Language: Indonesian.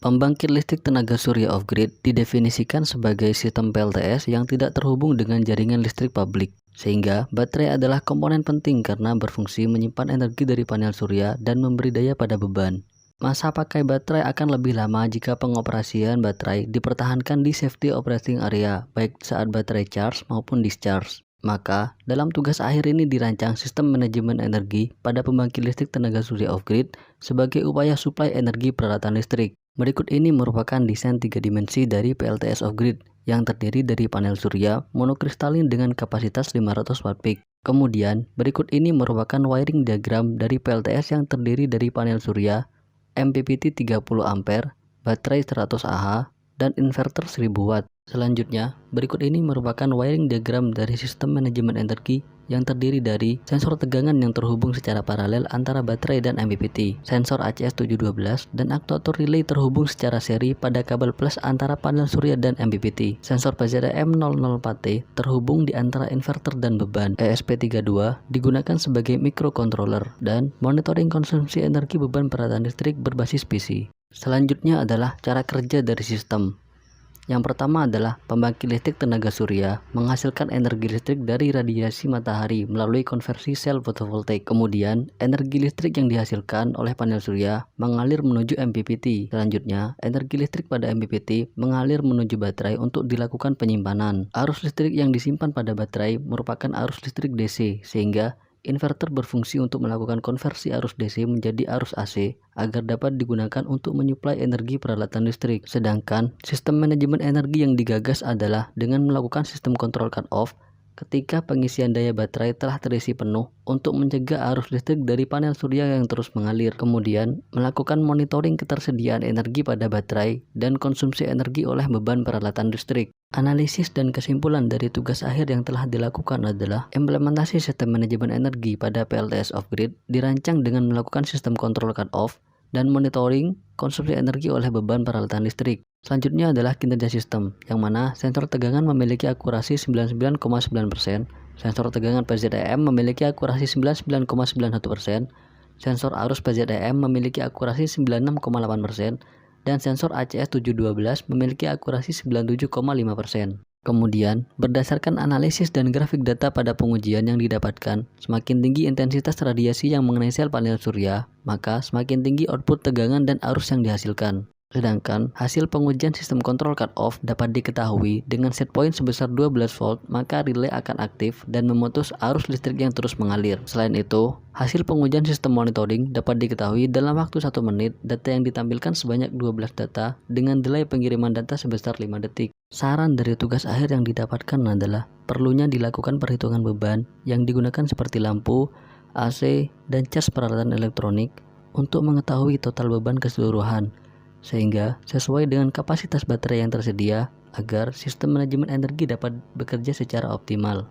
Pembangkit listrik tenaga surya off-grid didefinisikan sebagai sistem PLTS yang tidak terhubung dengan jaringan listrik publik, sehingga baterai adalah komponen penting karena berfungsi menyimpan energi dari panel surya dan memberi daya pada beban. Masa pakai baterai akan lebih lama jika pengoperasian baterai dipertahankan di safety operating area, baik saat baterai charge maupun discharge. Maka, dalam tugas akhir ini dirancang sistem manajemen energi pada pembangkit listrik tenaga surya off-grid sebagai upaya suplai energi peralatan listrik. Berikut ini merupakan desain 3 dimensi dari PLTS off-grid yang terdiri dari panel surya monokristalin dengan kapasitas 500 watt peak. Kemudian, berikut ini merupakan wiring diagram dari PLTS yang terdiri dari panel surya, MPPT 30 ampere, baterai 100 Ah, dan inverter 1000 watt. Selanjutnya, berikut ini merupakan wiring diagram dari sistem manajemen energi yang terdiri dari sensor tegangan yang terhubung secara paralel antara baterai dan MPPT, sensor ACS712, dan aktuator relay terhubung secara seri pada kabel plus antara panel surya dan MPPT. Sensor PZM004T terhubung di antara inverter dan beban. ESP32 digunakan sebagai microcontroller dan monitoring konsumsi energi beban peralatan listrik berbasis PC. Selanjutnya adalah cara kerja dari sistem. Yang pertama adalah pembangkit listrik tenaga surya menghasilkan energi listrik dari radiasi matahari melalui konversi sel fotovoltaik. Kemudian, energi listrik yang dihasilkan oleh panel surya mengalir menuju MPPT. Selanjutnya, energi listrik pada MPPT mengalir menuju baterai untuk dilakukan penyimpanan. Arus listrik yang disimpan pada baterai merupakan arus listrik DC, sehingga inverter berfungsi untuk melakukan konversi arus DC menjadi arus AC agar dapat digunakan untuk menyuplai energi peralatan listrik. Sedangkan sistem manajemen energi yang digagas adalah dengan melakukan sistem control cut-off ketika pengisian daya baterai telah terisi penuh untuk mencegah arus listrik dari panel surya yang terus mengalir. Kemudian, melakukan monitoring ketersediaan energi pada baterai dan konsumsi energi oleh beban peralatan listrik. Analisis dan kesimpulan dari tugas akhir yang telah dilakukan adalah implementasi sistem manajemen energi pada PLTS off-grid dirancang dengan melakukan sistem control cut-off dan monitoring konsumsi energi oleh beban peralatan listrik. Selanjutnya adalah kinerja sistem, yang mana sensor tegangan memiliki akurasi 99,9%, sensor tegangan PZM memiliki akurasi 99,91%, sensor arus PZM memiliki akurasi 96,8%, dan sensor ACS712 memiliki akurasi 97,5%. Kemudian, berdasarkan analisis dan grafik data pada pengujian yang didapatkan, semakin tinggi intensitas radiasi yang mengenai sel panel surya, maka semakin tinggi output tegangan dan arus yang dihasilkan. Sedangkan hasil pengujian sistem kontrol cut-off dapat diketahui dengan set point sebesar 12 volt, maka relay akan aktif dan memutus arus listrik yang terus mengalir. Selain itu, hasil pengujian sistem monitoring dapat diketahui dalam waktu 1 menit. Data yang ditampilkan sebanyak 12 data dengan delay pengiriman data sebesar 5 detik. Saran dari tugas akhir yang didapatkan adalah perlunya dilakukan perhitungan beban yang digunakan seperti lampu, AC, dan cas peralatan elektronik untuk mengetahui total beban keseluruhan, sehingga sesuai dengan kapasitas baterai yang tersedia agar sistem manajemen energi dapat bekerja secara optimal.